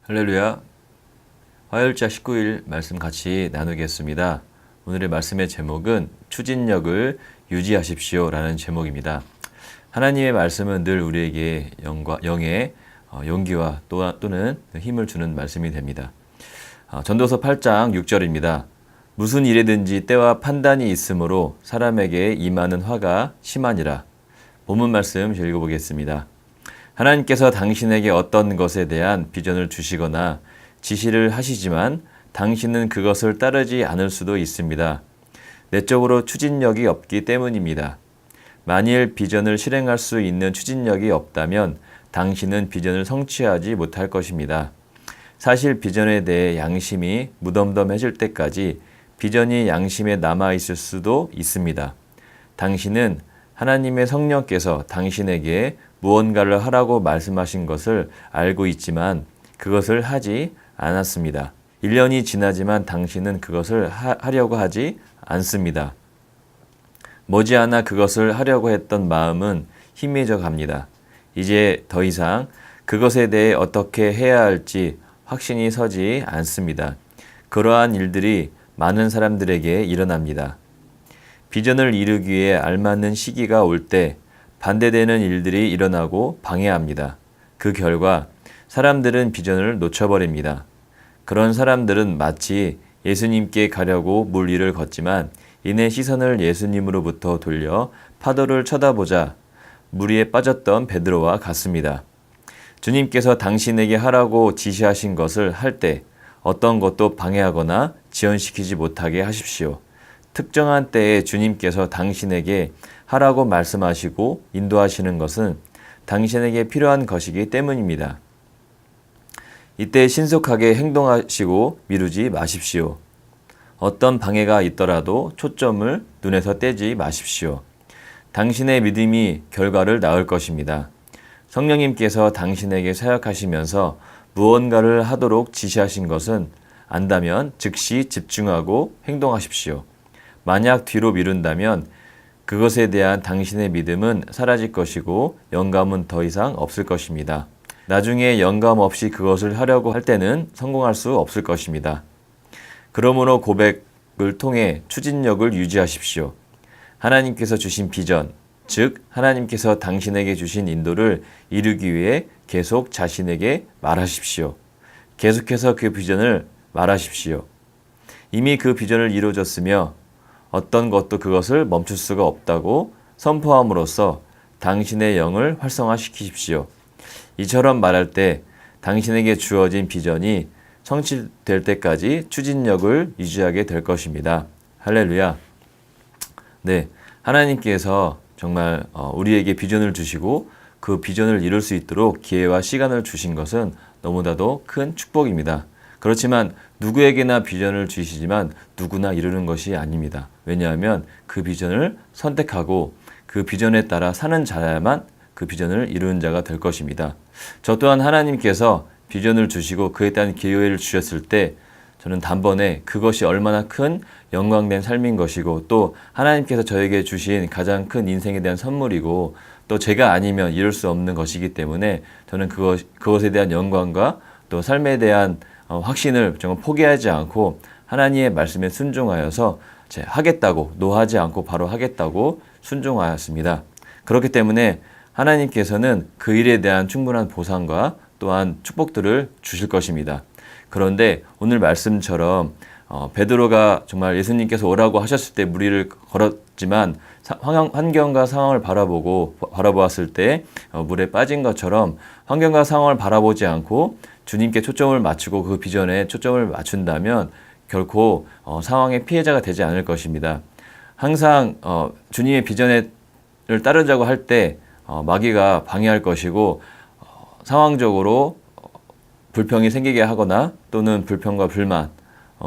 할렐루야. 화요일자 19일 말씀 같이 나누겠습니다. 오늘의 말씀의 제목은 추진력을 유지하십시오 라는 제목입니다. 하나님의 말씀은 늘 우리에게 영의 용기와 또는 힘을 주는 말씀이 됩니다. 전도서 8장 6절입니다. 무슨 일에든지 때와 판단이 있으므로 사람에게 임하는 화가 심하니라. 본문 말씀 읽어보겠습니다. 하나님께서 당신에게 어떤 것에 대한 비전을 주시거나 지시를 하시지만 당신은 그것을 따르지 않을 수도 있습니다. 내적으로 추진력이 없기 때문입니다. 만일 비전을 실행할 수 있는 추진력이 없다면 당신은 비전을 성취하지 못할 것입니다. 사실 비전에 대해 양심이 무덤덤해질 때까지 비전이 양심에 남아있을 수도 있습니다. 당신은 하나님의 성령께서 당신에게 무언가를 하라고 말씀하신 것을 알고 있지만 그것을 하지 않았습니다. 1년이 지나지만 당신은 그것을 하려고 하지 않습니다. 머지않아 그것을 하려고 했던 마음은 희미해져 갑니다. 이제 더 이상 그것에 대해 어떻게 해야 할지 확신이 서지 않습니다. 그러한 일들이 많은 사람들에게 일어납니다. 비전을 이루기 위해 알맞는 시기가 올 때 반대되는 일들이 일어나고 방해합니다. 그 결과 사람들은 비전을 놓쳐버립니다. 그런 사람들은 마치 예수님께 가려고 물 위를 걷지만 이내 시선을 예수님으로부터 돌려 파도를 쳐다보자 물 위에 빠졌던 베드로와 같습니다. 주님께서 당신에게 하라고 지시하신 것을 할 때 어떤 것도 방해하거나 지연시키지 못하게 하십시오. 특정한 때에 주님께서 당신에게 하라고 말씀하시고 인도하시는 것은 당신에게 필요한 것이기 때문입니다. 이때 신속하게 행동하시고 미루지 마십시오. 어떤 방해가 있더라도 초점을 눈에서 떼지 마십시오. 당신의 믿음이 결과를 낳을 것입니다. 성령님께서 당신에게 사역하시면서 무언가를 하도록 지시하신 것은 안다면 즉시 집중하고 행동하십시오. 만약 뒤로 미룬다면 그것에 대한 당신의 믿음은 사라질 것이고 영감은 더 이상 없을 것입니다. 나중에 영감 없이 그것을 하려고 할 때는 성공할 수 없을 것입니다. 그러므로 고백을 통해 추진력을 유지하십시오. 하나님께서 주신 비전, 즉 하나님께서 당신에게 주신 인도를 이루기 위해 계속 자신에게 말하십시오. 계속해서 그 비전을 말하십시오. 이미 그 비전을 이루어졌으며 어떤 것도 그것을 멈출 수가 없다고 선포함으로써 당신의 영을 활성화시키십시오. 이처럼 말할 때 당신에게 주어진 비전이 성취될 때까지 추진력을 유지하게 될 것입니다. 할렐루야. 네, 하나님께서 정말 우리에게 비전을 주시고 그 비전을 이룰 수 있도록 기회와 시간을 주신 것은 너무나도 큰 축복입니다. 그렇지만 누구에게나 비전을 주시지만 누구나 이루는 것이 아닙니다. 왜냐하면 그 비전을 선택하고 그 비전에 따라 사는 자야만 그 비전을 이루는 자가 될 것입니다. 저 또한 하나님께서 비전을 주시고 그에 대한 기회를 주셨을 때 저는 단번에 그것이 얼마나 큰 영광된 삶인 것이고 또 하나님께서 저에게 주신 가장 큰 인생에 대한 선물이고 또 제가 아니면 이룰 수 없는 것이기 때문에 저는 그것에 대한 영광과 또 삶에 대한 확신을 정말 포기하지 않고 하나님의 말씀에 순종하여서 하겠다고 노하지 않고 바로 하겠다고 순종하였습니다. 그렇기 때문에 하나님께서는 그 일에 대한 충분한 보상과 또한 축복들을 주실 것입니다. 그런데 오늘 말씀처럼 베드로가 정말 예수님께서 오라고 하셨을 때 물 위를 걸었지만 환경과 상황을 바라보았을 때 물에 빠진 것처럼 환경과 상황을 바라보지 않고 주님께 초점을 맞추고 그 비전에 초점을 맞춘다면 결코 상황의 피해자가 되지 않을 것입니다. 항상 주님의 비전을 따르자고 할 때 마귀가 방해할 것이고 상황적으로 불평이 생기게 하거나 또는 불평과 불만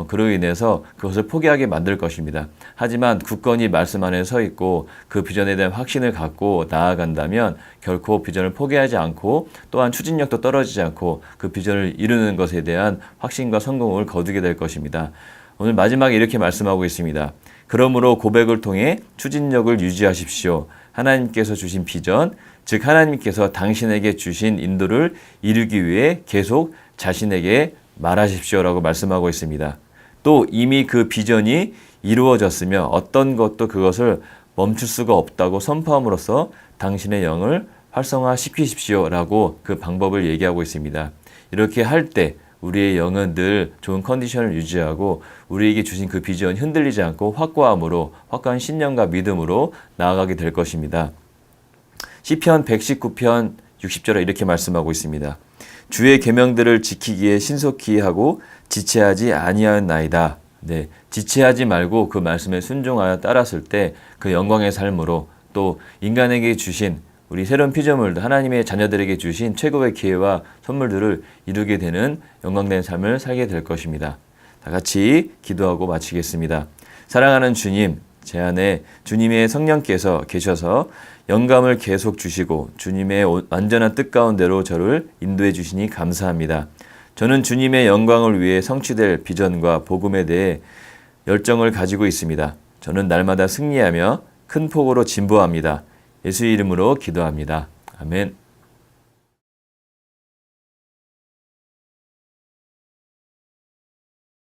그로 인해서 그것을 포기하게 만들 것입니다. 하지만 굳건히 말씀 안에 서 있고 그 비전에 대한 확신을 갖고 나아간다면 결코 비전을 포기하지 않고 또한 추진력도 떨어지지 않고 그 비전을 이루는 것에 대한 확신과 성공을 거두게 될 것입니다. 오늘 마지막에 이렇게 말씀하고 있습니다. 그러므로 고백을 통해 추진력을 유지하십시오. 하나님께서 주신 비전, 즉 하나님께서 당신에게 주신 인도를 이루기 위해 계속 자신에게 말하십시오라고 말씀하고 있습니다. 또 이미 그 비전이 이루어졌으며 어떤 것도 그것을 멈출 수가 없다고 선포함으로써 당신의 영을 활성화시키십시오라고 그 방법을 얘기하고 있습니다. 이렇게 할 때 우리의 영은 늘 좋은 컨디션을 유지하고 우리에게 주신 그 비전이 흔들리지 않고 확고한 신념과 믿음으로 나아가게 될 것입니다. 시편 119편 60절에 이렇게 말씀하고 있습니다. 주의 계명들을 지키기에 신속히 하고 지체하지 아니하였나이다. 네, 지체하지 말고 그 말씀에 순종하여 따랐을 때 그 영광의 삶으로 또 인간에게 주신 우리 새로운 피조물들, 하나님의 자녀들에게 주신 최고의 기회와 선물들을 이루게 되는 영광된 삶을 살게 될 것입니다. 다 같이 기도하고 마치겠습니다. 사랑하는 주님, 제 안에 주님의 성령께서 계셔서 영감을 계속 주시고 주님의 완전한 뜻 가운데로 저를 인도해 주시니 감사합니다. 저는 주님의 영광을 위해 성취될 비전과 복음에 대해 열정을 가지고 있습니다. 저는 날마다 승리하며 큰 폭으로 진보합니다. 예수의 이름으로 기도합니다. 아멘.